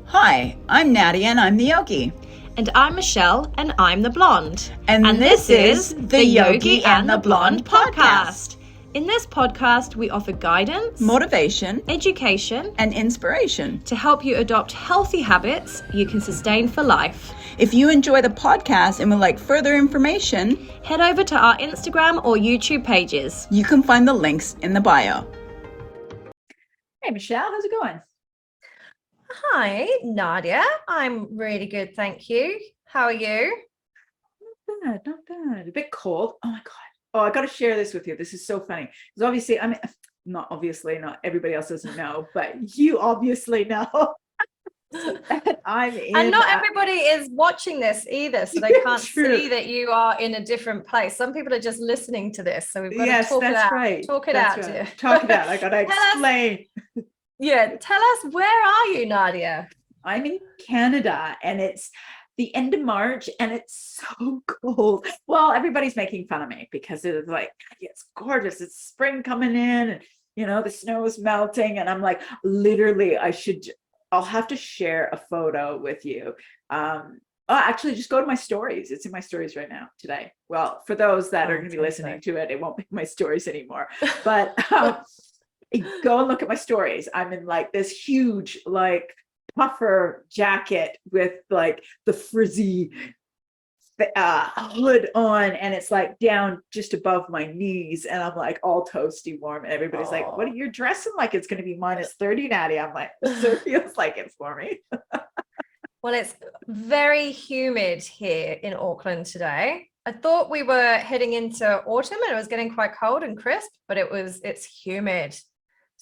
Hi, I'm Nadia and I'm the Yogi. And I'm Michelle and I'm the Blonde. And this is the Yogi and the Blonde podcast. In this podcast, we offer guidance, Motivation, education, and inspiration to help you adopt healthy habits you can sustain for life. If you enjoy the podcast and would like further information, head over to our Instagram or YouTube pages. You can find the links in the bio. Hey, Michelle, how's it going? Hi, Nadia. I'm really good, thank you. How are you? Not bad. A bit cold. Oh my God. Oh, I got to share this with you. This is so funny. Because obviously, not everybody else doesn't know, but you obviously know. And not everybody is watching this either, so they can't see that you are in a different place. Some people are just listening to this, so we've got to talk it out. Right. Talk it out, dear. Talk it out. I got to explain. Yeah, tell us, where are you, Nadia? I'm in Canada and it's the end of March and it's so cold. Well, everybody's making fun of me because it's like, it's gorgeous. It's spring coming in and, the snow is melting. And I'm like, literally, I'll have to share a photo with you. Actually, just go to my stories. It's in my stories right now today. Well, for those that are going to be listening to it, it won't be my stories anymore. But go and look at my stories. I'm in like this huge, like puffer jacket with like the frizzy hood on, and it's like down just above my knees, and I'm like all toasty warm. And everybody's like, "What are you dressing like? It's going to be minus 30, Nadia." I'm like, "So it feels like it for me." Well, it's very humid here in Auckland today. I thought we were heading into autumn and it was getting quite cold and crisp, but it's humid.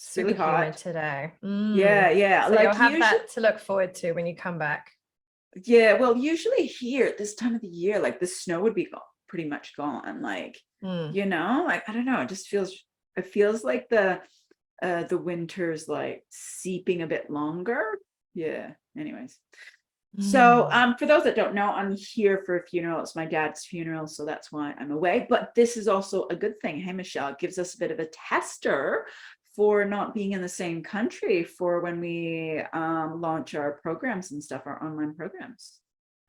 Super really hot humid today. Yeah. So like you'll have that to look forward to when you come back. Yeah, well, usually here at this time of the year, like the snow would be pretty much gone. Like, like I don't know, it feels like the winter's like seeping a bit longer. Yeah. Anyways. So for those that don't know, I'm here for a funeral. It's my dad's funeral, so that's why I'm away. But this is also a good thing. Hey, Michelle, it gives us a bit of a tester for not being in the same country for when we launch our programs and stuff, our online programs.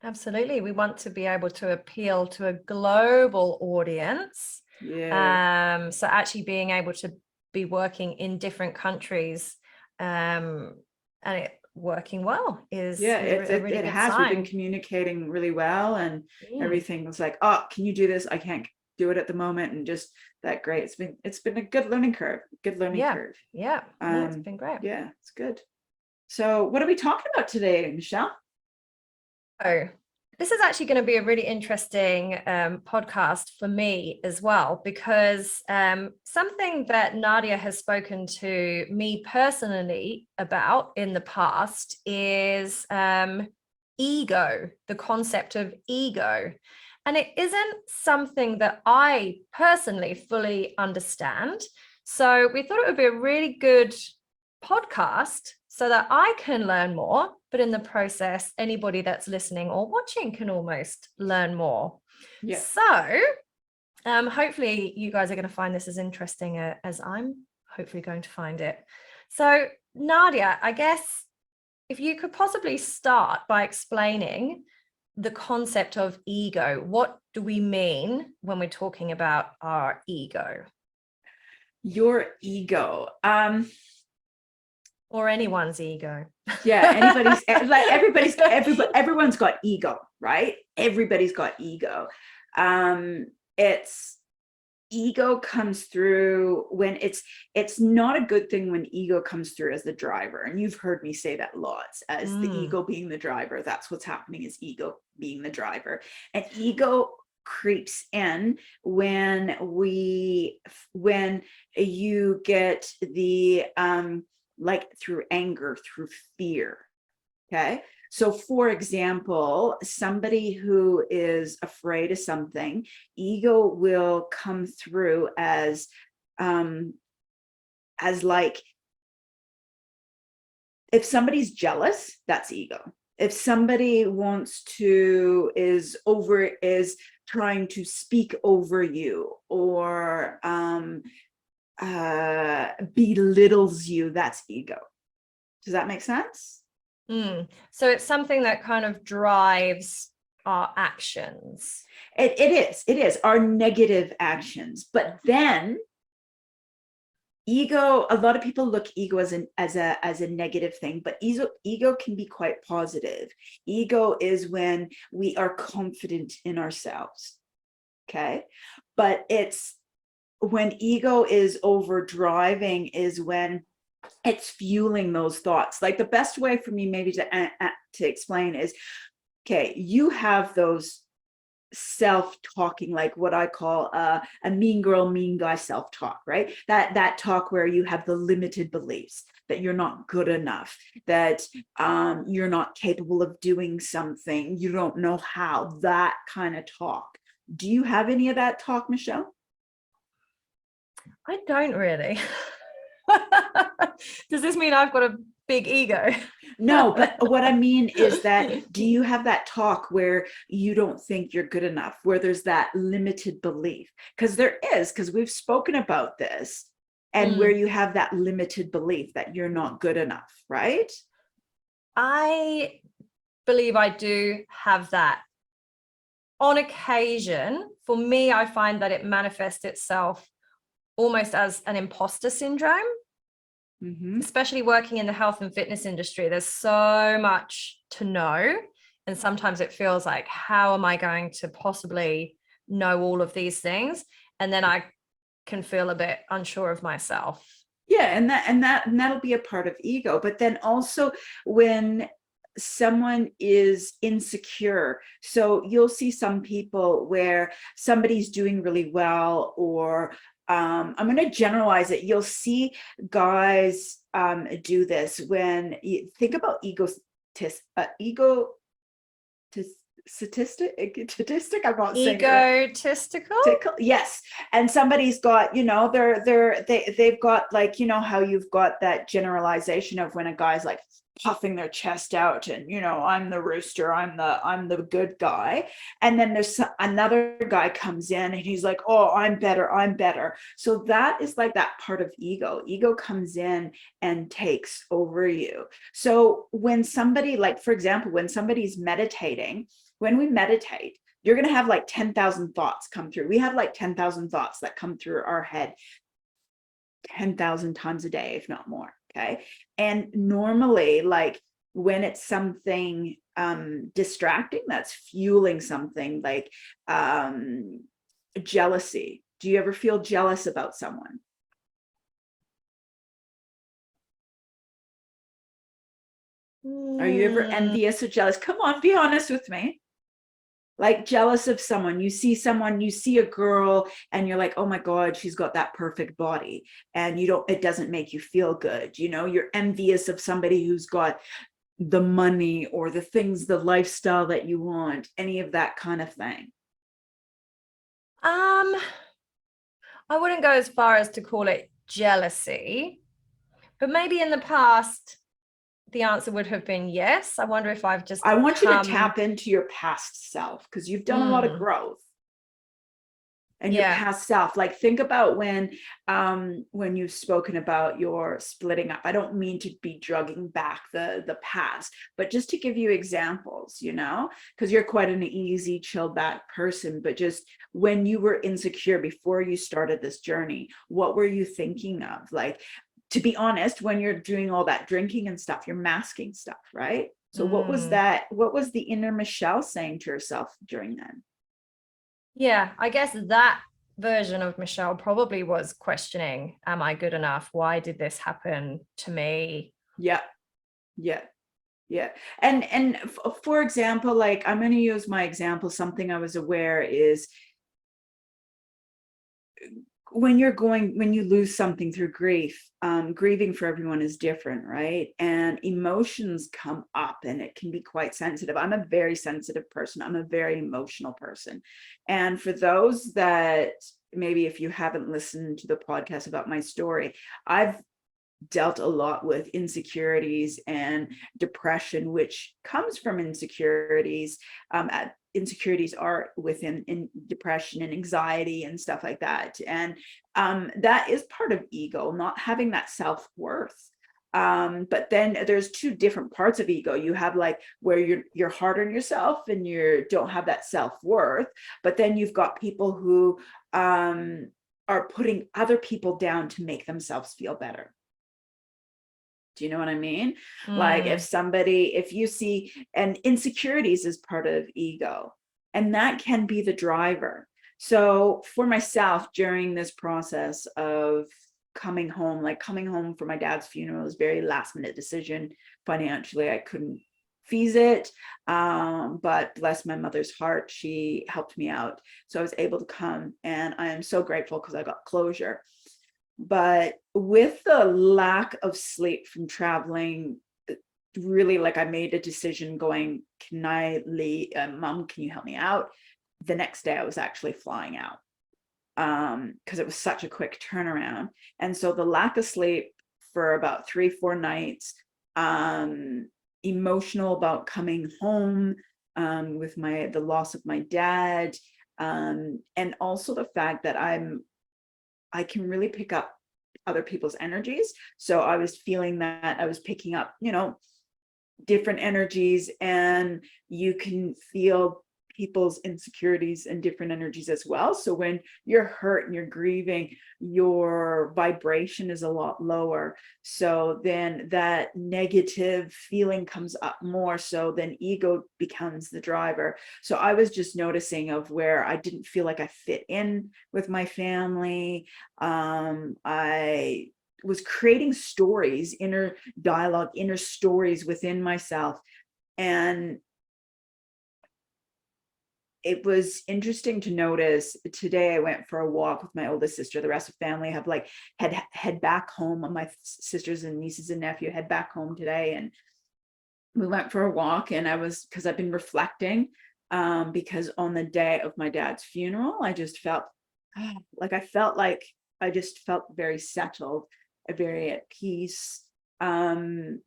Absolutely. We want to be able to appeal to a global audience. Yeah. So actually being able to be working in different countries and it working well is a really good sign. We've been communicating really well, and everything was like, "Oh, can you do this? I can't do it at the moment," and just that great. It's been a good learning curve. Curve. Yeah. It's been great. Yeah, it's good. So what are we talking about today, Michelle? Oh, this is actually going to be a really interesting podcast for me as well, because something that Nadia has spoken to me personally about in the past is ego, the concept of ego. And it isn't something that I personally fully understand. So we thought it would be a really good podcast so that I can learn more, but in the process, anybody that's listening or watching can almost learn more. Yeah. So hopefully you guys are going to find this as interesting as I'm hopefully going to find it. So Nadia, I guess if you could possibly start by explaining the concept of ego. What do we mean when we're talking about our ego? Your ego. Or anyone's ego. Yeah, everyone's got ego, right? Everybody's got ego. It's ego comes through when it's not a good thing when ego comes through as the driver. And you've heard me say that lots, as the ego being the driver. That's what's happening, is ego being the driver. And ego creeps in when you get the like through anger, through fear. Okay. So for example, somebody who is afraid of something, ego will come through as like, if somebody's jealous, that's ego. If somebody is trying to speak over you or belittles you, that's ego. Does that make sense? So it's something that kind of drives our actions. It is our negative actions. But then ego, a lot of people look ego as a negative thing, but ego can be quite positive. Ego is when we are confident in ourselves. Okay. But it's when ego is overdriving is when it's fueling those thoughts. Like the best way for me maybe to explain is, okay, you have those self-talking, like what I call a mean girl, mean guy self-talk, right? That talk where you have the limited beliefs that you're not good enough, that you're not capable of doing something, you don't know how, that kind of talk. Do you have any of that talk, Michelle? I don't really. Does this mean I've got a big ego? No, but what I mean is that, do you have that talk where you don't think you're good enough, where there's that limited belief? Because there is, because we've spoken about this, and where you have that limited belief that you're not good enough, right? I believe I do have that. On occasion, for me, I find that it manifests itself almost as an imposter syndrome. Especially working in the health and fitness industry, there's so much to know. And sometimes it feels like, how am I going to possibly know all of these things? And then I can feel a bit unsure of myself. Yeah, and that'll be a part of ego. But then also when someone is insecure, so you'll see some people where somebody's doing really well, or I'm going to generalize it. You'll see guys do this when you think about statistic. I'm not saying Egotistical. Yes. And somebody's got, they've got, like, how you've got that generalization of when a guy's like puffing their chest out and, I'm the rooster, I'm the good guy. And then there's another guy comes in and he's like, oh, I'm better. So that is like that part of ego comes in and takes over you. So when somebody, like, for example, when somebody's meditating, when we meditate, you're going to have like 10,000 thoughts come through. We have like 10,000 thoughts that come through our head 10,000 times a day, if not more. Okay. And normally, like when it's something distracting, that's fueling something like jealousy. Do you ever feel jealous about someone? Are you ever envious or jealous? Come on, be honest with me. Like jealous of someone, you see a girl and you're like, oh my God, she's got that perfect body. And it doesn't make you feel good. You're envious of somebody who's got the money or the things, the lifestyle that you want, any of that kind of thing. I wouldn't go as far as to call it jealousy, but maybe in the past, the answer would have been yes. I wonder if I want you to tap into your past self, because you've done a lot of growth and your past self. Like think about when you've spoken about your splitting up. I don't mean to be drugging back the past, but just to give you examples, because you're quite an easy, chilled back person, but just when you were insecure before you started this journey, what were you thinking of? Like, to be honest, when you're doing all that drinking and stuff, you're masking stuff, right? So what was that? What was the inner Michelle saying to herself during that? Yeah, I guess that version of Michelle probably was questioning, am I good enough? Why did this happen to me? Yeah. And for example, like I'm going to use my example, something I was aware is when you lose something through grief, grieving for everyone is different, right? And emotions come up and it can be quite sensitive. I'm a very sensitive person. I'm a very emotional person. And for those that maybe, if you haven't listened to the podcast about my story, I've dealt a lot with insecurities and depression, which comes from insecurities. Insecurities are in depression and anxiety and stuff like that. And that is part of ego, not having that self-worth. But then there's two different parts of ego. You have like where you're hard on yourself and you don't have that self-worth, but then you've got people who are putting other people down to make themselves feel better. Do you know what I mean? Like if you see, and insecurities is part of ego, and that can be the driver. So for myself, during this process of coming home for my dad's funeral was very last minute decision. Financially, I couldn't fees it. But bless my mother's heart, she helped me out. So I was able to come, and I am so grateful because I got closure. But with the lack of sleep from traveling, really, like, I made a decision going, can I leave? Mom, can you help me out? The next day I was actually flying out because it was such a quick turnaround. And so the lack of sleep for about 3-4 nights, emotional about coming home with the loss of my dad, and also the fact that I can really pick up other people's energies. So I was feeling that I was picking up, different energies, and you can feel people's insecurities and different energies as well. So when you're hurt and you're grieving, your vibration is a lot lower. So then that negative feeling comes up more. So then ego becomes the driver. So I was just noticing of where I didn't feel like I fit in with my family. I was creating stories, inner dialogue, inner stories within myself. And it was interesting to notice. Today I went for a walk with my oldest sister. The rest of the family have head back home. My sisters and nieces and nephew head back home today, and we went for a walk. And because I've been reflecting, because on the day of my dad's funeral, I just felt like I just felt very settled, very at peace. And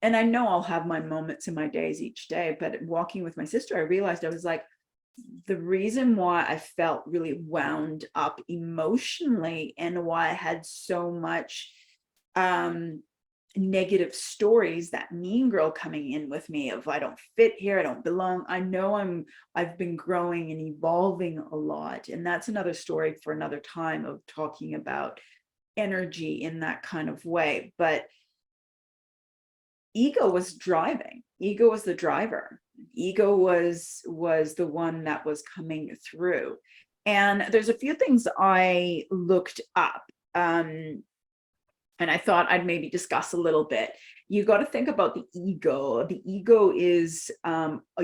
I know I'll have my moments in my days each day, but walking with my sister, I realized I was like, the reason why I felt really wound up emotionally and why I had so much negative stories, that mean girl coming in with me of I don't fit here, I don't belong. I know I've been growing and evolving a lot. And that's another story for another time of talking about energy in that kind of way. But ego was driving. Ego was the driver. Ego was the one that was coming through. And there's a few things I looked up, and I thought I'd maybe discuss a little bit. You got to think about the ego. The ego is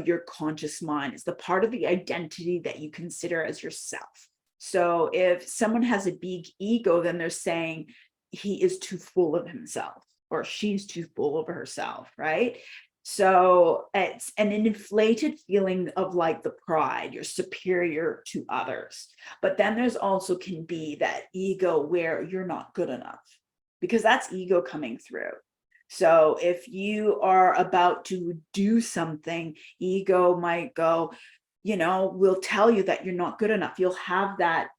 your conscious mind. It's the part of the identity that you consider as yourself. So if someone has a big ego, then they're saying he is too full of himself, or she's too full of herself, right? So it's an inflated feeling of like the pride, you're superior to others. But then there's also can be that ego where you're not good enough, because that's ego coming through. So if you are about to do something, ego might go, will tell you that you're not good enough. You'll have that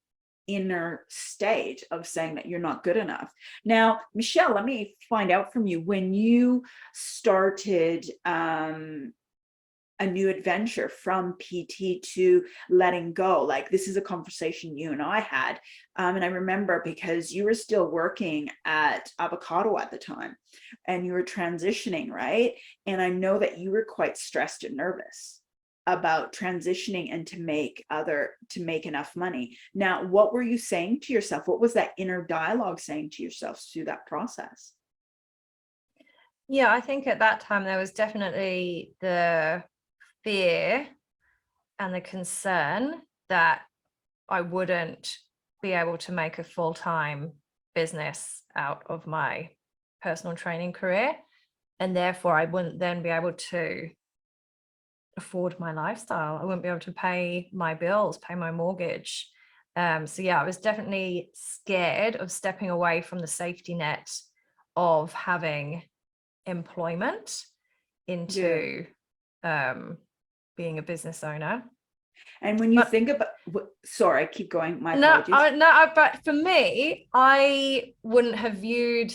inner state of saying that you're not good enough. Now, Michelle, let me find out from you, when you started a new adventure from PT to letting go, like this is a conversation you and I had, and I remember because you were still working at Avocado at the time and you were transitioning, right? And I know that you were quite stressed and nervous about transitioning and to make enough money. Now, what were you saying to yourself? What was that inner dialogue saying to yourself through that process? Yeah, I think at that time there was definitely the fear and the concern that I wouldn't be able to make a full-time business out of my personal training career, and therefore I wouldn't then be able to afford my lifestyle. I wouldn't be able to pay my bills, pay my mortgage. So yeah, I was definitely scared of stepping away from the safety net of having employment into being a business owner. And when you think about, sorry, keep going. My apologies. But for me, I wouldn't have viewed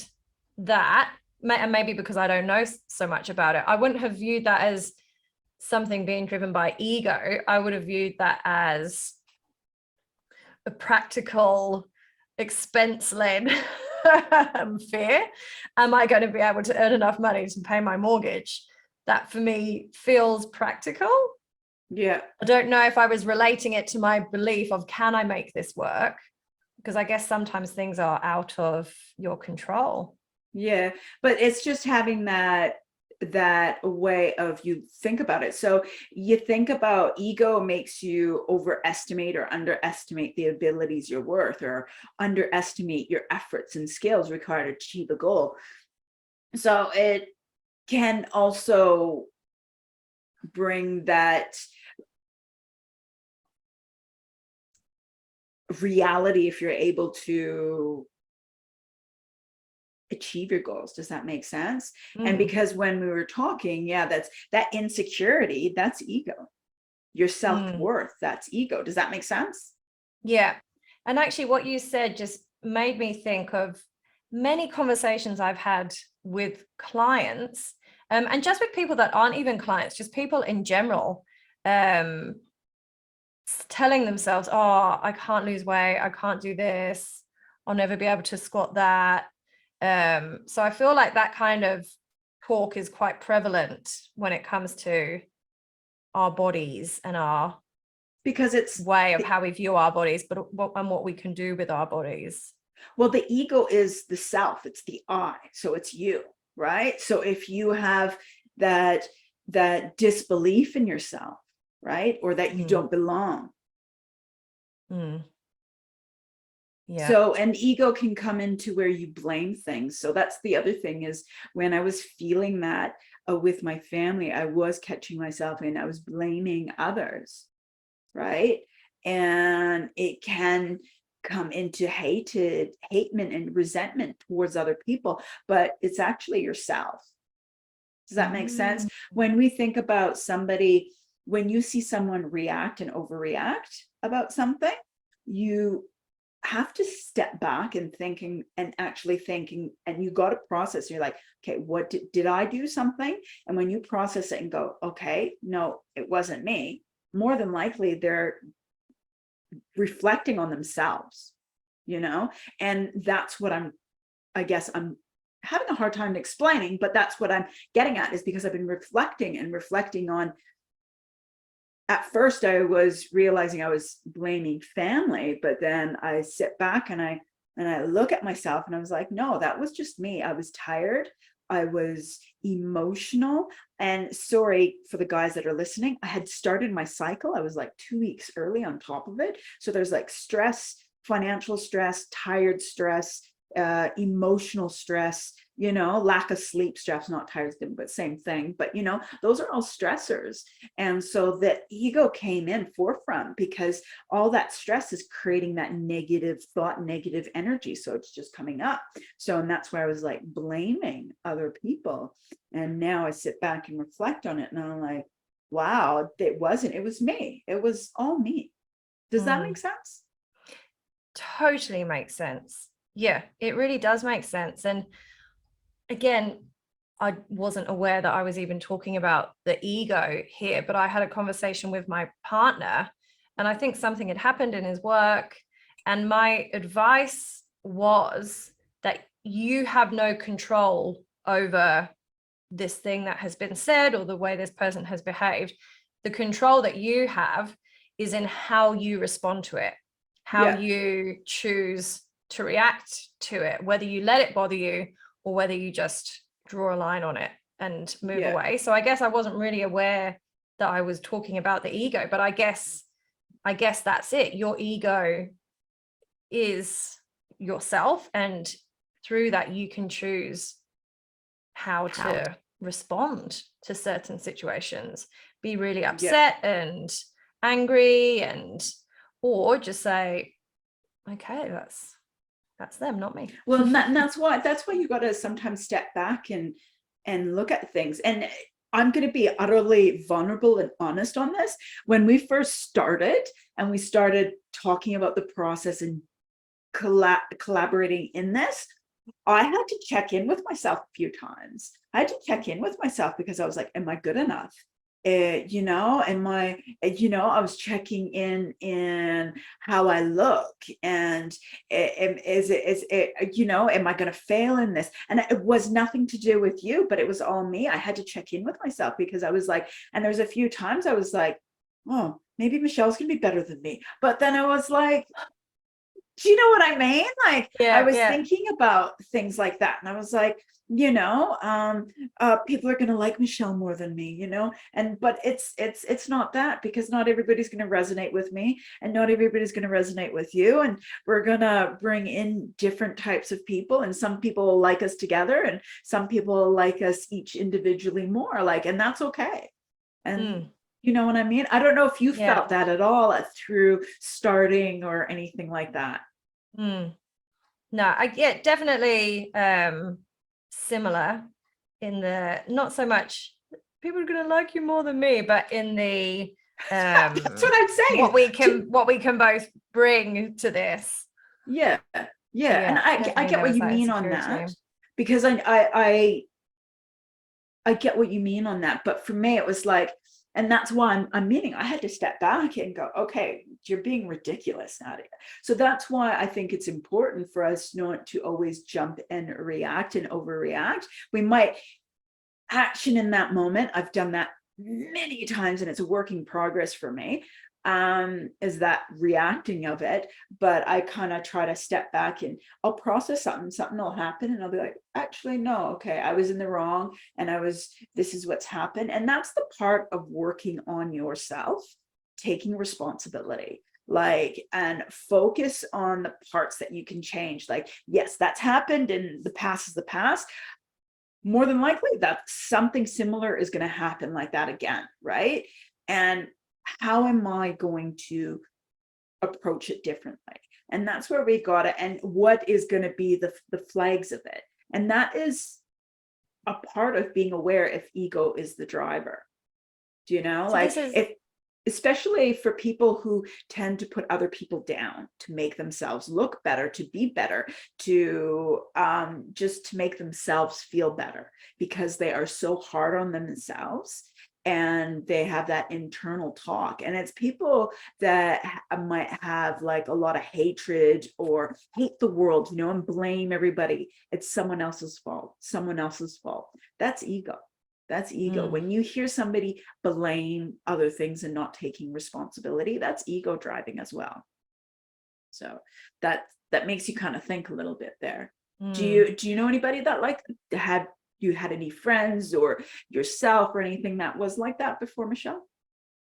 that and maybe because I don't know so much about it, I wouldn't have viewed that as something being driven by ego. I would have viewed that as a practical, expense-led fear. Am I going to be able to earn enough money to pay my mortgage? That for me feels practical. Yeah. I don't know if I was relating it to my belief of, can I make this work? Because I guess sometimes things are out of your control. Yeah, but it's just having that way of you think about it. So you think about ego makes you overestimate or underestimate the abilities you're worth, or underestimate your efforts and skills required to achieve a goal. So it can also bring that reality if you're able to achieve your goals. Does that make sense? And because when we were talking, that's that insecurity, that's ego. Your self-worth, that's ego. Does that make sense? Yeah. And actually what you said just made me think of many conversations I've had with clients, and just with people that aren't even clients, just people in general, telling themselves, oh, I can't lose weight, I can't do this, I'll never be able to squat that. So I feel like that kind of talk is quite prevalent when it comes to our bodies and our, because it's way of how we view our bodies, but what we can do with our bodies. Well, the ego is the self, it's the I, so it's you, right? So if you have that disbelief in yourself, right, or that you don't belong. Yeah. So an ego can come into where you blame things. So that's the other thing, is when I was feeling that with my family, I was catching myself and I was blaming others, right? And it can come into hatred and resentment towards other people, but it's actually yourself. Does that make sense? When we think about somebody, when you see someone react and overreact about something, you have to step back and thinking, and you got to process. You're like, okay, what did I do something? And when you process it and go, okay, no, it wasn't me, more than likely they're reflecting on themselves, and that's what I guess I'm having a hard time explaining, but that's what I'm getting at, is because I've been reflecting on. At first I was realizing I was blaming family, but then I sit back and I look at myself and I was like, no, that was just me. I was tired. I was emotional. And sorry for the guys that are listening, I had started my cycle. I was like 2 weeks early on top of it. So there's like stress, financial stress, tired stress, emotional stress, lack of sleep stress, not tired, but same thing. But, those are all stressors. And so the ego came in forefront because all that stress is creating that negative thought, negative energy. So it's just coming up. So, and that's where I was like blaming other people. And now I sit back and reflect on it and I'm like, wow, it was me. It was all me. Does that make sense? Totally makes sense. Yeah, it really does make sense. And again, I wasn't aware that I was even talking about the ego here, but I had a conversation with my partner and I think something had happened in his work. And my advice was that you have no control over this thing that has been said or the way this person has behaved. The control that you have is in how you respond to it, how you choose to react to it, whether you let it bother you or whether you just draw a line on it and move away. So I guess I wasn't really aware that I was talking about the ego, but I guess that's it. Your ego is yourself, and through that you can choose how to respond to certain situations, be really upset and angry, or just say, okay, that's them, not me. Well, that's why you got to sometimes step back and look at things. And I'm going to be utterly vulnerable and honest on this. When we first started and we started talking about the process and collaborating in this, I had to check in with myself a few times. I had to check in with myself because I was like, am I good enough? Am I, I was checking in how I look, and am I going to fail in this? And it was nothing to do with you, but it was all me. I had to check in with myself because I was like, and there's a few times I was like, oh, maybe Michelle's going to be better than me. But then I was like, do you know what I mean? Like, I was thinking about things like that, and I was like, people are going to like Michelle more than me, but it's not that, because not everybody's going to resonate with me, and not everybody's going to resonate with you, and we're going to bring in different types of people, and some people will like us together, and some people will like us each individually more, and that's okay. And you know what I mean? I don't know if you felt that at all through starting or anything like that. No, definitely similar in the, not so much people are going to like you more than me, but in the that's what I'm saying. What we can both bring to this. Yeah. And I get what you mean on that, because I get what you mean on that. But for me, it was like, and that's why I'm meaning I had to step back and go, okay, you're being ridiculous, Nadia. So that's why I think it's important for us not to always jump and react and overreact. We might action in that moment. I've done that many times, and it's a work in progress for me, is that reacting of it. But I kind of try to step back, and I'll process something will happen, and I'll be like, actually, no, okay, I was in the wrong, and this is what's happened. And that's the part of working on yourself, taking responsibility, and focus on the parts that you can change. Yes, that's happened, and the past is the past. More than likely that something similar is going to happen like that again, right? And how am I going to approach it differently? And that's where we got it. And what is going to be the flags of it? And that is a part of being aware if ego is the driver. Do you know? So especially for people who tend to put other people down to make themselves look better, to be better, to just to make themselves feel better, because they are so hard on themselves, and they have that internal talk. And it's people that might have a lot of hatred or hate the world, and blame everybody. It's someone else's fault. That's ego. That's ego. When you hear somebody blame other things and not taking responsibility, that's ego driving as well. So that makes you kind of think a little bit there. Do you know anybody that had any friends or yourself or anything that was like that before, Michelle?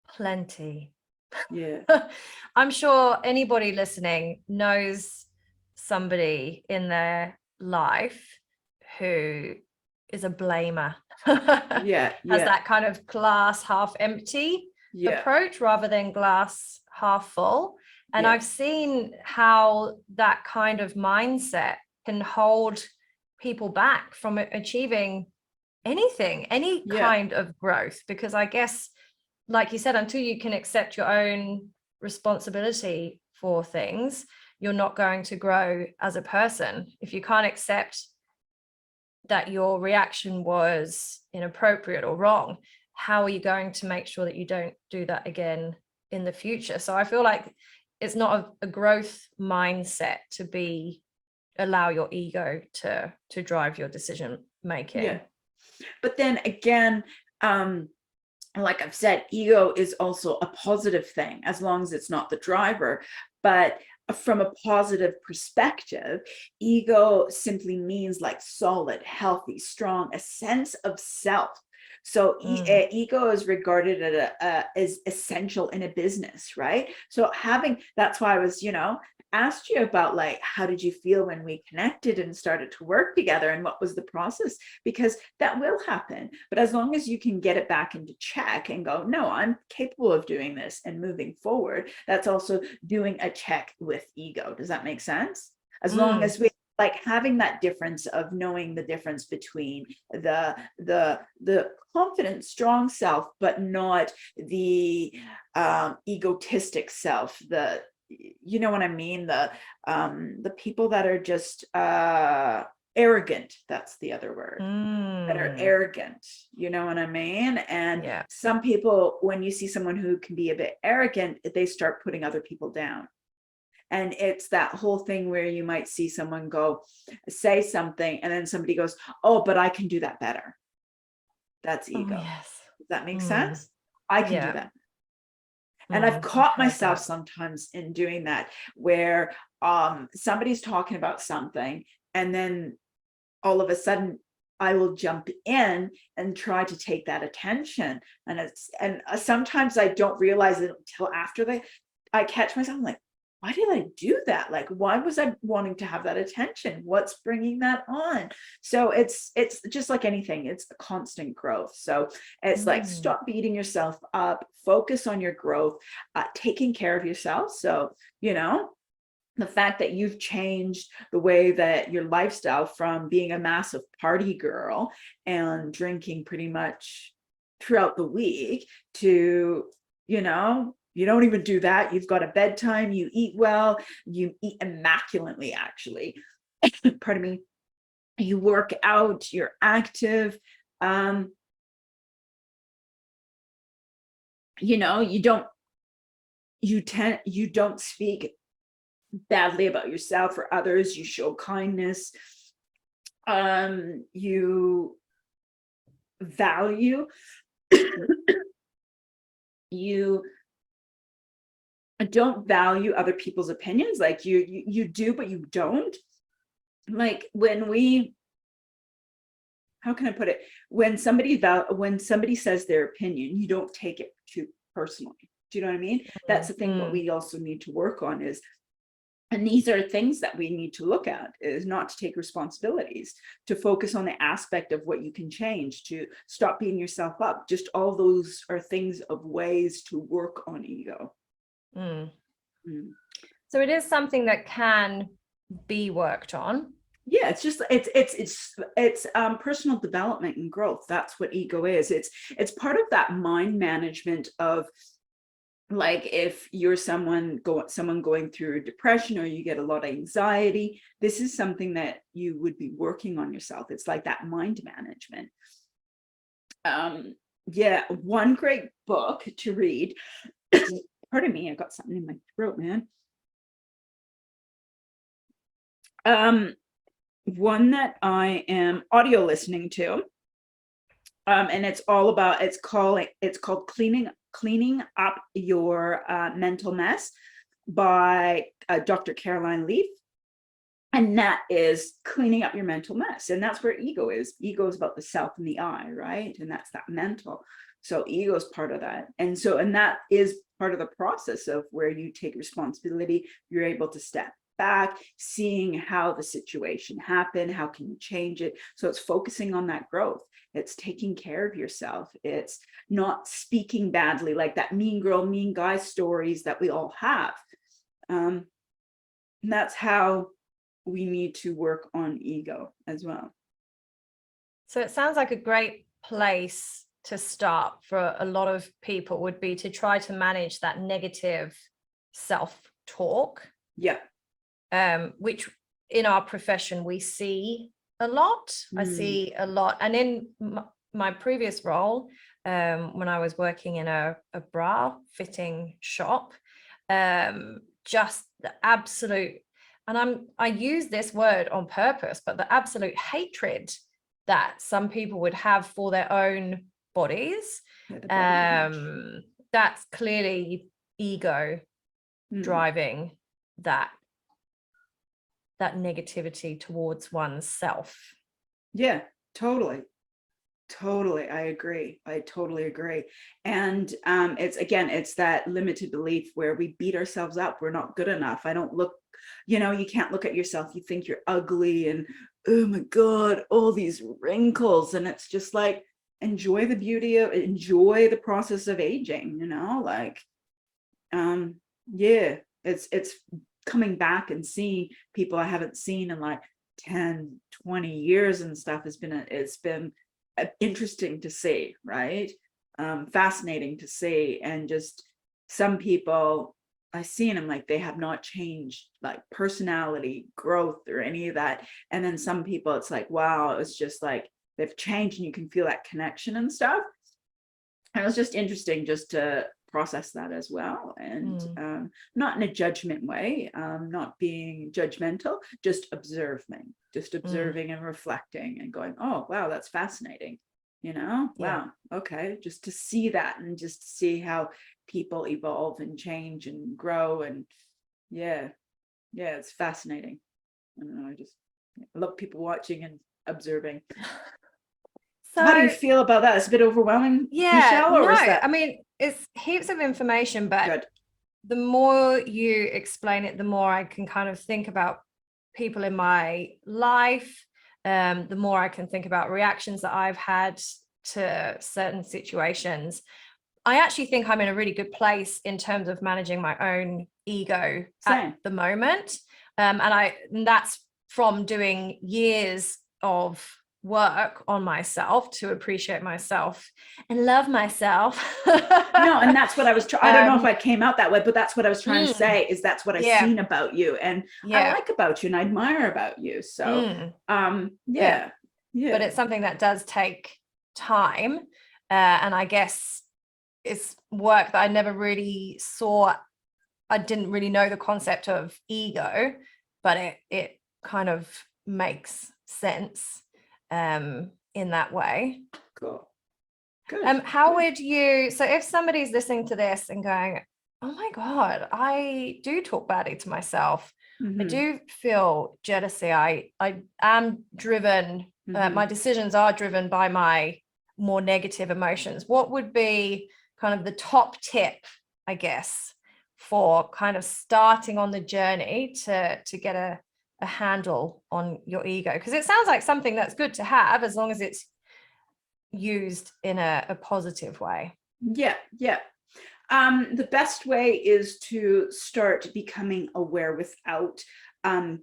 Plenty. Yeah. I'm sure anybody listening knows somebody in their life who is a blamer. Has that kind of glass half empty approach rather than glass half full. And I've seen how that kind of mindset can hold people back from achieving anything, any kind of growth, because I guess, like you said, until you can accept your own responsibility for things, you're not going to grow as a person. If you can't accept that your reaction was inappropriate or wrong, how are you going to make sure that you don't do that again in the future? So I feel like it's not a growth mindset to allow your ego to drive your decision making. But then again, like I've said, ego is also a positive thing as long as it's not the driver. But from a positive perspective, ego simply means solid, healthy, strong, a sense of self. So ego is regarded as essential in a business, right? So that's why I was, asked you about how did you feel when we connected and started to work together, and what was the process? Because that will happen, but as long as you can get it back into check and go, no, I'm capable of doing this and moving forward, that's also doing a check with ego. Does that make sense? As long as we having that difference of knowing the difference between the confident, strong self, but not the egotistic self, the you know what I mean? The people that are just arrogant, that's the other word, that are arrogant, you know what I mean? And some people, when you see someone who can be a bit arrogant, they start putting other people down. And it's that whole thing where you might see someone say something, and then somebody goes, oh, but I can do that better. That's ego. Oh, yes. Does that make sense? I can do that. And I've I've caught heard myself that. sometimes in doing that, where somebody's talking about something, and then all of a sudden I will jump in and try to take that attention. And sometimes I don't realize it until after I catch myself, I'm like, why did I do that? Like, why was I wanting to have that attention? What's bringing that on? So it's just like anything, it's a constant growth. So it's like, stop beating yourself up, focus on your growth, taking care of yourself. So, you know, the fact that you've changed the way that your lifestyle from being a massive party girl and drinking pretty much throughout the week to, you know, you don't even do that. You've got a bedtime, you eat well, you eat immaculately, actually. Pardon me. You work out, you're active. You know, you don't speak badly about yourself or others. You show kindness. You value. You don't value other people's opinions. Like you do, but you don't. Like how can I put it? When somebody says their opinion, you don't take it too personally. Do you know what I mean? That's the thing. What we also need to work on is, and these are things that we need to look at, is not to take responsibilities, to focus on the aspect of what you can change, to stop beating yourself up. Just all those are things of ways to work on ego. So it is something that can be worked on. Yeah, it's just it's personal development and growth. That's what ego is. It's part of that mind management of, like, if you're someone going through depression, or you get a lot of anxiety, this is something that you would be working on yourself. It's like that mind management. Yeah, one great book to read. Pardon me, I got something in my throat, man. One that I am audio listening to, and it's called Cleaning Up Your Mental Mess by Dr. Caroline Leaf. And that is cleaning up your mental mess. And that's where ego is. Ego is about the self and the I, right? And that's that mental. So ego is part of that. And that is part of the process of where you take responsibility. You're able to step back, seeing how the situation happened, how can you change it? So it's focusing on that growth. It's taking care of yourself. It's not speaking badly, like that mean girl, mean guy stories that we all have. And that's how we need to work on ego as well. So it sounds like a great place to start for a lot of people would be to try to manage that negative self-talk. Yeah. Which in our profession we see a lot. I see a lot. And in my previous role, when I was working in a bra fitting shop, just the absolute, and I use this word on purpose, but the absolute hatred that some people would have for their own bodies, that's clearly ego driving that negativity towards oneself. Yeah, totally. I agree. I totally agree. And it's that limited belief where we beat ourselves up. We're not good enough. I don't look, you can't look at yourself. You think you're ugly and, oh my God, all these wrinkles. And it's just like, enjoy the beauty of, enjoy the process of aging, yeah, it's coming back and seeing people I haven't seen in like 10, 20 years and stuff. It's been interesting to see, right? Fascinating to see. And just some people, I see, and I'm like, they have not changed, like personality, growth, or any of that. And then some people, it's like, wow, it's just like they've changed, and you can feel that connection and stuff. And it was just interesting just to process that as well. And not in a judgment way, not being judgmental, just observing and reflecting and going, oh, wow, that's fascinating. Wow, okay, just to see that and just to see how people evolve and change and grow. And yeah, it's fascinating. I don't know, I love people watching and observing. So how do you feel about that? It's a bit overwhelming, Michelle, or is that... I mean, it's heaps of information, but Good. The more you explain it, the more I can kind of think about people in my life. The more I can think about reactions that I've had to certain situations. I actually think I'm in a really good place in terms of managing my own ego at the moment. And that's from doing years of work on myself to appreciate myself and love myself. No, and that's what I was I don't know if I came out that way, but that's what I was trying to say, is that's what I've seen about you, and I like about you and I admire about you. So but it's something that does take time, and I guess it's work that I never really saw. I didn't really know the concept of ego, but it kind of makes sense in that way. Cool. Good. How would you, so if somebody's listening to this and going, oh my God, I do talk badly to myself. I do feel jealousy. I am driven, my decisions are driven by my more negative emotions. What would be kind of the top tip, I guess, for kind of starting on the journey to get a handle on your ego? Because it sounds like something that's good to have, as long as it's used in a positive way. The best way is to start becoming aware without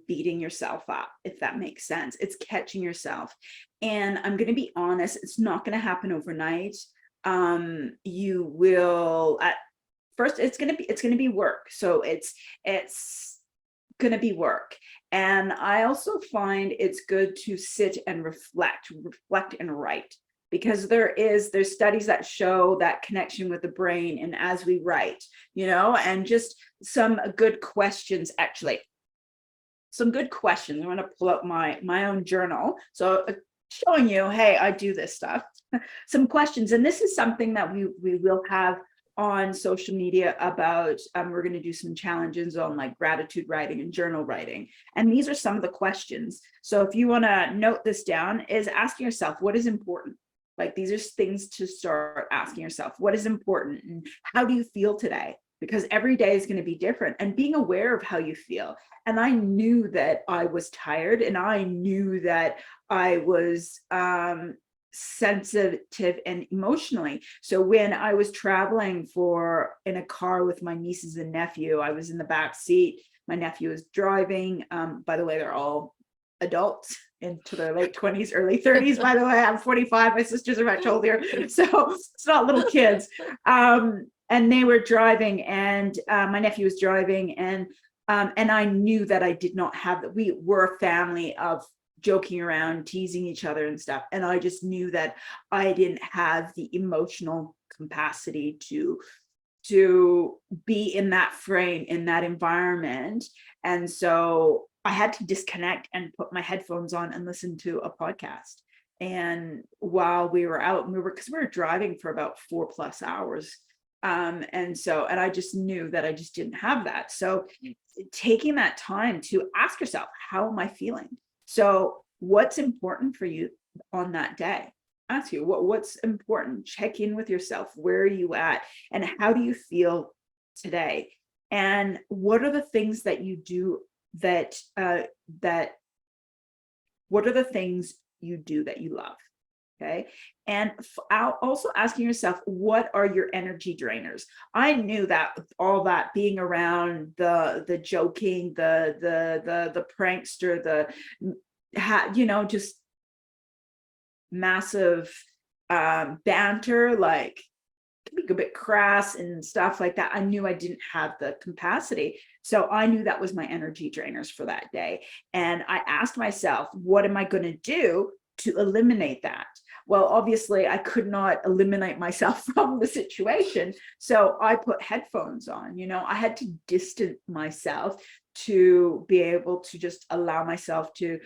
beating yourself up, if that makes sense. It's catching yourself. And I'm going to be honest, it's not going to happen overnight. You will, at first, it's going to be work. So it's going to be work. And I also find it's good to sit and reflect and write, because there's studies that show that connection with the brain, and as we write, and just some good questions, actually. Some good questions. I want to pull up my own journal. So showing you, hey, I do this stuff. Some questions. And this is something that we will have on social media about, we're going to do some challenges on like gratitude writing and journal writing. And these are some of the questions. So if you want to note this down, is asking yourself, what is important? Like, these are things to start asking yourself. What is important? And how do you feel today? Because every day is going to be different, and being aware of how you feel. And I knew that I was tired, and I knew that I was sensitive and emotionally. So when I was traveling in a car with my nieces and nephew, I was in the back seat. My nephew was driving. By the way, they're all adults into their late 20s, early 30s. By the way, I'm 45. My sisters are much older, so it's not little kids. And they were driving, and my nephew was driving, and I knew that I did not have that. We were a family of joking around, teasing each other and stuff, and I just knew that I didn't have the emotional capacity to be in that frame, in that environment. And so I had to disconnect and put my headphones on and listen to a podcast. And while we were out, because we were driving for about 4+ hours. And I just knew that I just didn't have that. So taking that time to ask yourself, how am I feeling? So what's important for you on that day? Ask you what's important. Check in with yourself. Where are you at? And how do you feel today? And what are the things that you do what are the things you do that you love? Okay. And also asking yourself, what are your energy drainers? I knew that all that being around the joking, the prankster, just massive banter, like be a bit crass and stuff like that. I knew I didn't have the capacity. So I knew that was my energy drainers for that day. And I asked myself, what am I going to do to eliminate that? Well, obviously I could not eliminate myself from the situation. So I put headphones on, I had to distance myself to be able to just allow myself to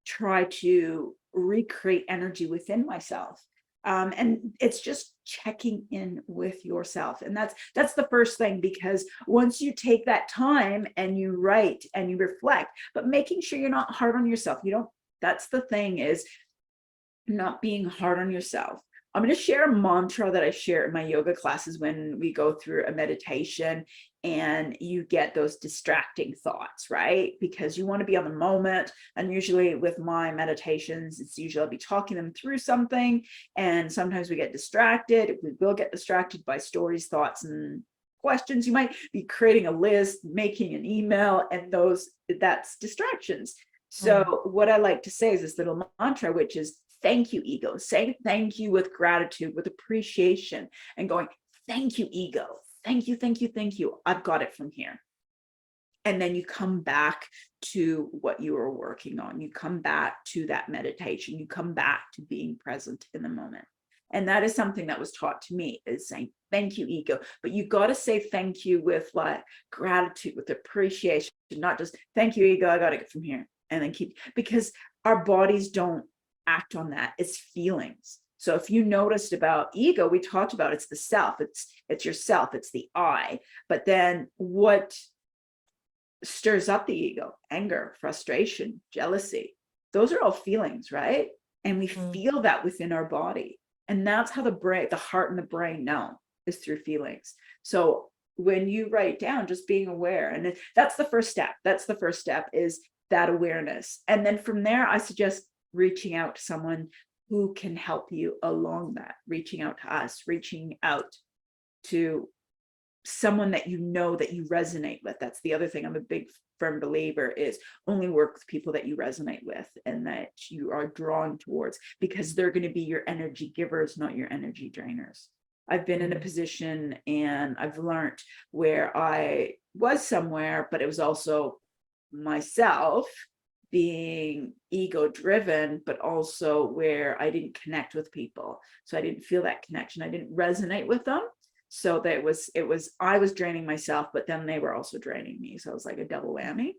try to recreate energy within myself. And it's just checking in with yourself. And that's the first thing, because once you take that time and you write and you reflect, but making sure you're not hard on yourself. That's the thing, is not being hard on yourself. I'm going to share a mantra that I share in my yoga classes when we go through a meditation and you get those distracting thoughts, right? Because you want to be on the moment. And usually with my meditations, it's usually I'll be talking them through something. And sometimes we get distracted. We will get distracted by stories, thoughts, and questions. You might be creating a list, making an email, and that's distractions. So what I like to say is this little mantra, which is, thank you, ego. Say thank you with gratitude, with appreciation, and going, thank you, ego. Thank you, thank you, thank you. I've got it from here. And then you come back to what you were working on. You come back to that meditation. You come back to being present in the moment. And that is something that was taught to me, is saying, thank you, ego. But you got to say thank you with like gratitude, with appreciation, not just thank you, ego. I got it from here. And then because our bodies don't act on that. It's feelings. So if you noticed about ego, we talked about it's the self, it's yourself, it's the I. But then what stirs up the ego? Anger, frustration, jealousy. Those are all feelings, right? And we feel that within our body. And that's how the heart and the brain know, is through feelings. So when you write down, just being aware, and that's the first step. That's the first step, is that awareness. And then from there, I suggest reaching out to someone who can help you along that, reaching out to us, reaching out to someone that that you resonate with. That's the other thing. I'm a big firm believer, is only work with people that you resonate with and that you are drawn towards, because they're going to be your energy givers, not your energy drainers. I've been in a position and I've learned where I was somewhere, but it was also myself being ego driven, but also where I didn't connect with people. So I didn't feel that connection. I didn't resonate with them. So that I was draining myself, but then they were also draining me. So it was like a double whammy.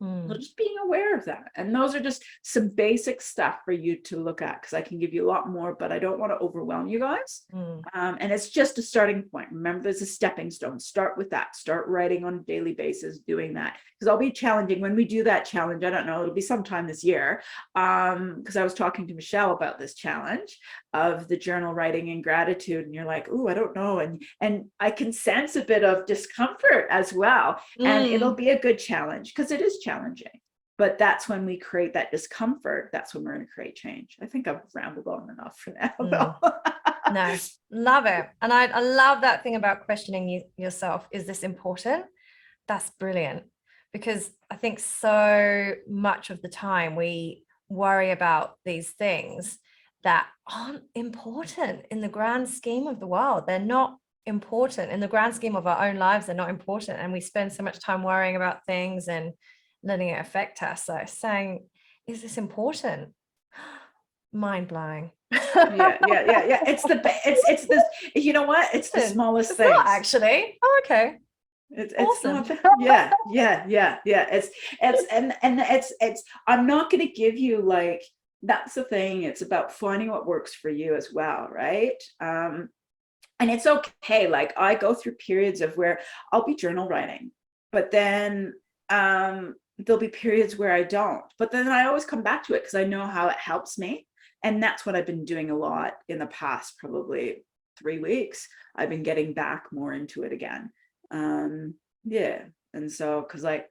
So just being aware of that. And those are just some basic stuff for you to look at, because I can give you a lot more, but I don't want to overwhelm you guys. And it's just a starting point. Remember, there's a stepping stone. Start with that. Start writing on a daily basis, doing that. Because I'll be challenging when we do that challenge. I don't know, it'll be sometime this year. Because I was talking to Michelle about this challenge of the journal writing and gratitude. And you're like, oh, I don't know. And I can sense a bit of discomfort as well. And it'll be a good challenge, because it is challenging. But that's when we create that discomfort. That's when we're going to create change. I think I've rambled on enough for now. No, love it. And I love that thing about questioning yourself. Is this important? That's brilliant. Because I think so much of the time we worry about these things that aren't important in the grand scheme of the world. They're not important in the grand scheme of our own lives. They're not important. And we spend so much time worrying about things and letting it affect us. So saying, is this important? Mind blowing. yeah. It's this, you know what? It's the smallest thing. Actually. Oh, okay. It's awesome. Yeah. It's I'm not going to give you like, that's the thing. It's about finding what works for you as well. Right. And it's okay. Like I go through periods of where I'll be journal writing, but then, there'll be periods where I don't, but then I always come back to it because I know how it helps me. And that's what I've been doing a lot in the past, probably 3 weeks. I've been getting back more into it again. Yeah. And so, cause like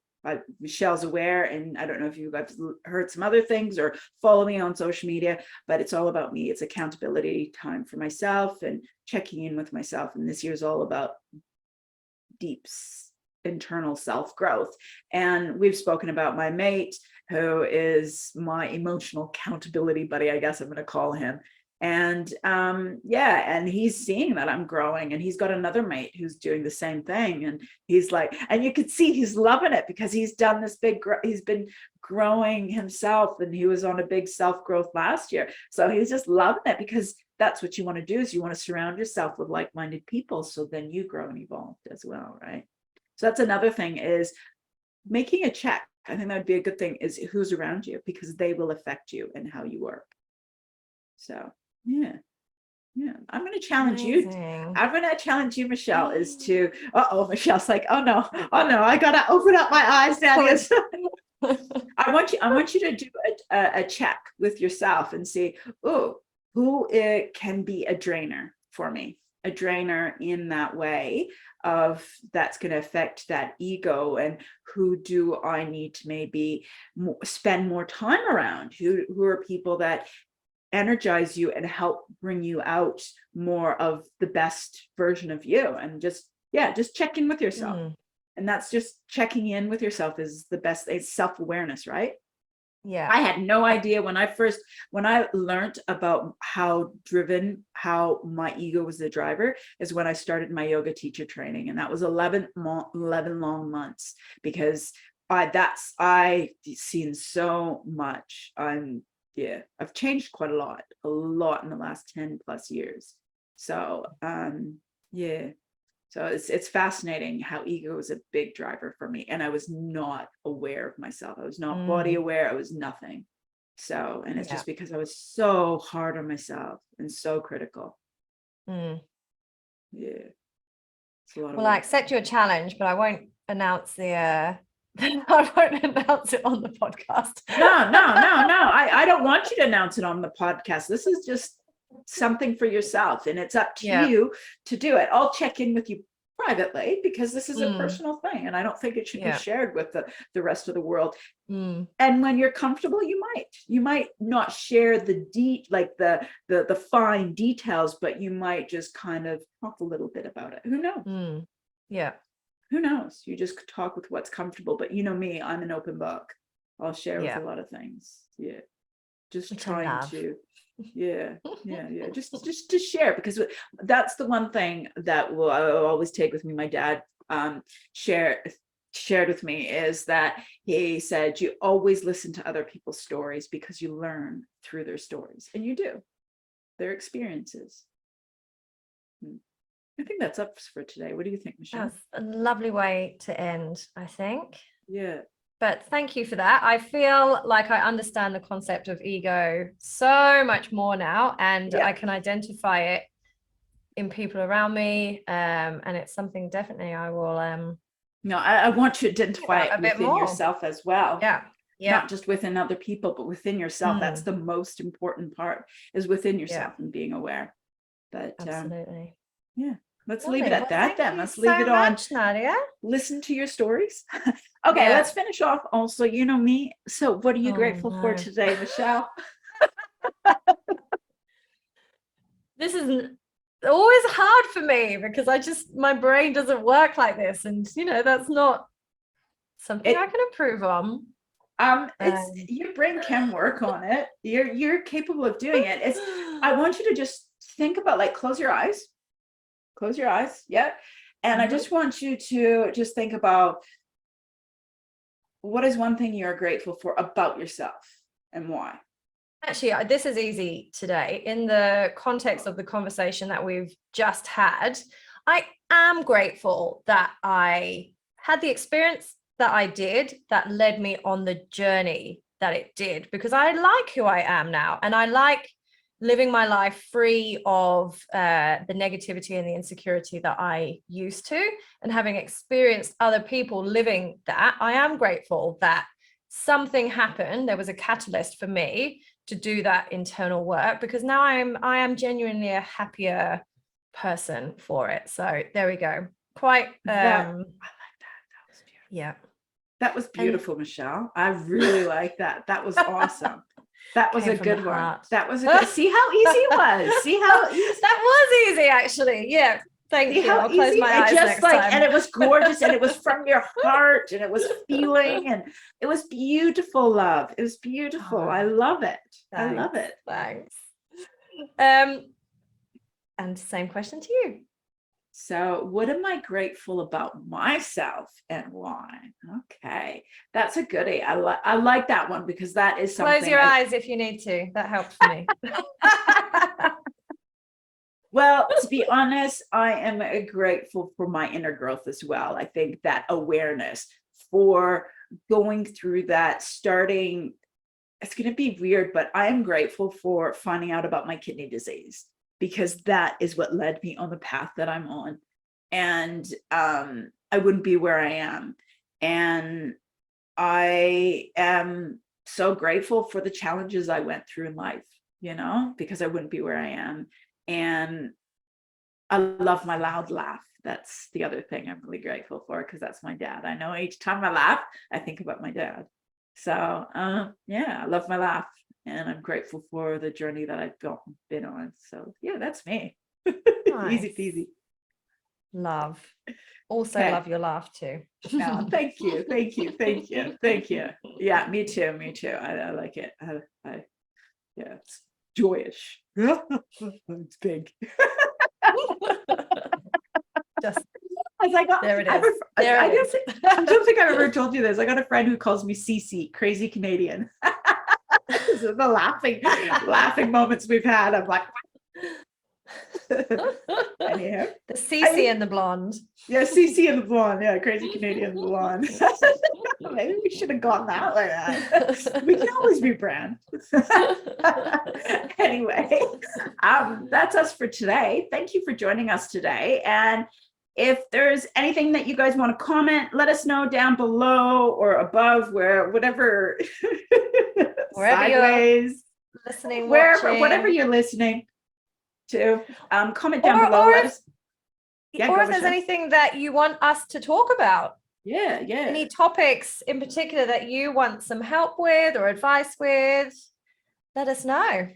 Michelle's aware, and I don't know if you guys heard some other things or follow me on social media, but it's all about me. It's accountability time for myself and checking in with myself. And this year's all about deep internal self-growth. And we've spoken about my mate, who is my emotional accountability buddy, I guess I'm going to call him. And and he's seeing that I'm growing, and he's got another mate who's doing the same thing, and he's like, and you can see he's loving it because he's done this he's been growing himself, and he was on a big self-growth last year, so he's just loving it, because that's what you want to do, is you want to surround yourself with like-minded people, so then you grow and evolve as well, right? So that's another thing, is making a check. I think that would be a good thing, is who's around you, because they will affect you and how you work. So yeah. I'm going to challenge you. I'm going to challenge you, Michelle, is to, Michelle's like, oh no, I got to open up my eyes, Nadia. I want you to do a check with yourself and see, who can be a drainer for me, a drainer in that way of that's going to affect that ego, and who do I need to maybe spend more time around, who are people that energize you and help bring you out more of the best version of you. And just check in with yourself. And that's just checking in with yourself is the best. It's self-awareness, right? Yeah. I had no idea when I learned about how my ego was the driver, is when I started my yoga teacher training. And that was 11 long months, because I've seen so much. I've changed quite a lot in the last 10 plus years. So, so it's fascinating how ego is a big driver for me. And I was not aware of myself. I was not body aware. I was nothing. So, and it's just because I was so hard on myself and so critical. Yeah. It's a lot of work. I accept your challenge, but I won't announce I won't announce it on the podcast. No. I don't want you to announce it on the podcast. This is just something for yourself, and it's up to you to do it. I'll check in with you privately, because this is a personal thing, and I don't think it should be shared with the rest of the world. And when you're comfortable, you might not share the fine details, but you might just kind of talk a little bit about it. Who knows? Who knows? You just talk with what's comfortable. But you know me, I'm an open book. I'll share with a lot of things. Just trying to just to share, because that's the one thing that I'll always take with me. My dad shared with me, is that he said, you always listen to other people's stories, because you learn through their stories, and you do, their experiences. I think that's up for today. What do you think, Michelle? That's a lovely way to end, I think. Yeah. But thank you for that. I feel like I understand the concept of ego so much more now, and I can identify it in people around me. And it's something definitely I will. No, I want to identify it within yourself as well. Yeah. Not just within other people, but within yourself. That's the most important part, is within yourself and being aware. But absolutely. Let's leave it at that then. Let's leave it on. Nadia. Listen to your stories. Okay, let's finish off. Also, you know me. So what are you grateful for today, Michelle? This is always hard for me, because my brain doesn't work like this. And, that's not something I can improve on. Your brain can work on it. You're capable of doing it. I want you to just think about, close your eyes. Close your eyes. Yeah. And I just want you to just think about, what is one thing you're grateful for about yourself, and why? Actually, this is easy today. In the context of the conversation that we've just had, I am grateful that I had the experience that I did, that led me on the journey that it did, because I like who I am now, and I like living my life free of the negativity and the insecurity that I used to, and having experienced other people living that. I am grateful that something happened. There was a catalyst for me to do that internal work, because now I am genuinely a happier person for it. So there we go. I like that. That was beautiful. Yeah. That was beautiful, Michelle. I really like that. That was awesome. That was a good one. That was a good. See how easy it was. See how easy. That was easy, actually. Yeah. Thank you. I'll close my eyes next time. And it was gorgeous, and it was from your heart, and it was feeling, and it was beautiful, love. It was beautiful. I love it. Thanks. I love it. Thanks. And same question to you. So what am I grateful about myself and why? Okay, that's a goodie. I like that one because that is something. Close your eyes if you need to. That helps for me. Well, to be honest, I am grateful for my inner growth as well. I think that awareness for going through that, starting, it's going to be weird, but I am grateful for finding out about my kidney disease, because that is what led me on the path that I'm on. And I wouldn't be where I am. And I am so grateful for the challenges I went through in life, because I wouldn't be where I am. And I love my loud laugh. That's the other thing I'm really grateful for, because that's my dad. I know each time I laugh, I think about my dad. So yeah, I love my laugh. And I'm grateful for the journey that I've been on. So yeah, that's me. Nice. Easy peasy. Love. Also Okay. love your laugh too. Oh, thank you. Thank you. Thank you. Thank you. Yeah, me too. Me too. I like it. Yeah, it's joyous. It's big. Just I was like, there it is. I don't think I've ever told you this. I got a friend who calls me CC, crazy Canadian. This is the laughing moments we've had. I'm like, anyhow. The CC and the Blonde. Yeah, CC and the Blonde. Yeah, crazy Canadian Blonde. Maybe we should have gone that way. We can always rebrand. Anyway, that's us for today. Thank you for joining us today. And if there's anything that you guys want to comment, let us know down below or above, whatever Wherever sideways, you're listening, whatever you're listening to, comment down below. Or let if, us, yeah, or if there's anything that you want us to talk about. Yeah. Any topics in particular that you want some help with or advice with, let us know.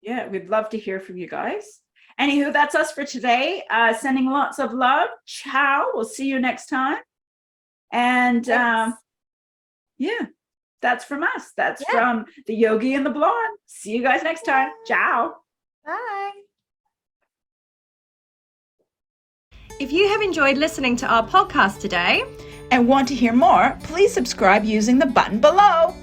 Yeah, we'd love to hear from you guys. Anywho, that's us for today. Sending lots of love. Ciao. We'll see you next time. And yeah, that's from us. That's from the Yogi and the Blonde. See you guys next time. Ciao. Bye. If you have enjoyed listening to our podcast today and want to hear more, please subscribe using the button below.